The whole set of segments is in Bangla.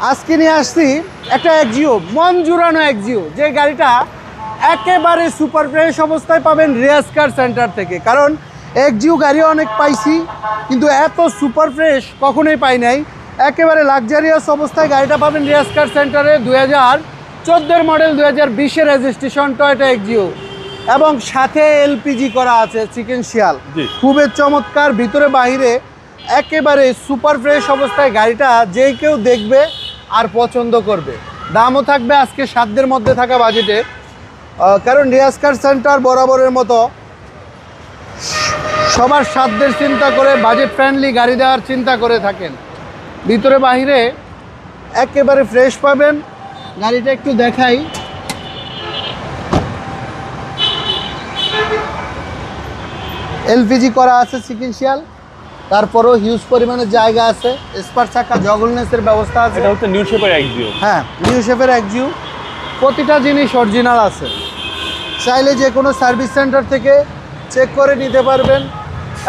আজকে নিয়ে আসছি একটা এক্সিও, মন জুড়ানো এক্সিও, যে গাড়িটা একেবারে সুপার ফ্রেশ অবস্থায় পাবেন রিয়াজ কার সেন্টার থেকে। কারণ এক্সিও গাড়ি অনেক পাইছি, কিন্তু এত সুপার ফ্রেশ কখনোই পাই নাই। একেবারে লাক্সারিয়াস অবস্থায় গাড়িটা পাবেন রিয়াজ কার সেন্টারে। 2014 মডেল, 2020-এর রেজিস্ট্রেশন টয়োটা এক্সিও, এবং সাথে এলপিজি করা আছে চিকেন শিয়াল। খুবই চমৎকার, ভিতরে বাহিরে একেবারে সুপার ফ্রেশ অবস্থায় গাড়িটা যে কেউ দেখবে আর পছন্দ করবে। দামও থাকবে আজকে সাধ্যের মধ্যে থাকা বাজেটে, কারণ রিয়াজ কার সেন্টার বরাবরের মতো সবার সাধ্যের চিন্তা করে বাজেট ফ্রেন্ডলি গাড়ি দেওয়ার চিন্তা করে থাকেন। ভিতরে বাহিরে একেবারে ফ্রেশ পাবেন। গাড়িটা একটু দেখাই। এলপিজি করা আছে চিকেন শিয়াল, তারপরও হিউজ পরিমাণে জায়গা আছে, স্পার চাকা, জগলনেসের ব্যবস্থা আছে। এটা হচ্ছে নিউ শেপের এক্সিও। হ্যাঁ, নিউ শেপের এক্সিও, প্রতিটা জিনিস অরিজিনাল আছে। চাইলে যে কোনো সার্ভিস সেন্টার থেকে চেক করে নিতে পারবেন,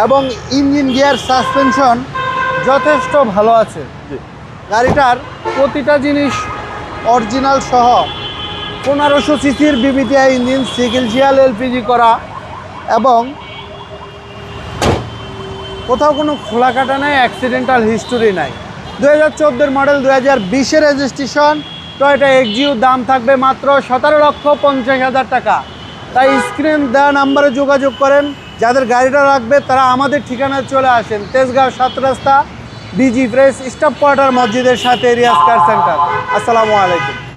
এবং ইঞ্জিন, গিয়ার, সাসপেনশন যথেষ্ট ভালো আছে। গাড়িটার প্রতিটা জিনিস অরিজিনাল সহ 1500 সিসির বিবিটিআই ইঞ্জিন, সিকেল শিয়াল, এলপিজি করা, এবং কোথাও কোনো খোলা কাটা নাই, অ্যাক্সিডেন্টাল হিস্টোরি নাই। 2014 মডেল, 2020-এর রেজিস্ট্রেশন টয়োটা এক্সিও। দাম থাকবে মাত্র 17,50,000 টাকা। তাই স্ক্রিন দেওয়া নাম্বারে যোগাযোগ করেন। যাদের গাড়িটা রাখবে তারা আমাদের ঠিকানায় চলে আসেন, তেজগাঁও 7 রাস্তা, বিজি প্রেস, স্টাফ কোয়ার্টার, মসজিদের সাথে রিয়াজ কার সেন্টার। আসসালামু আলাইকুম।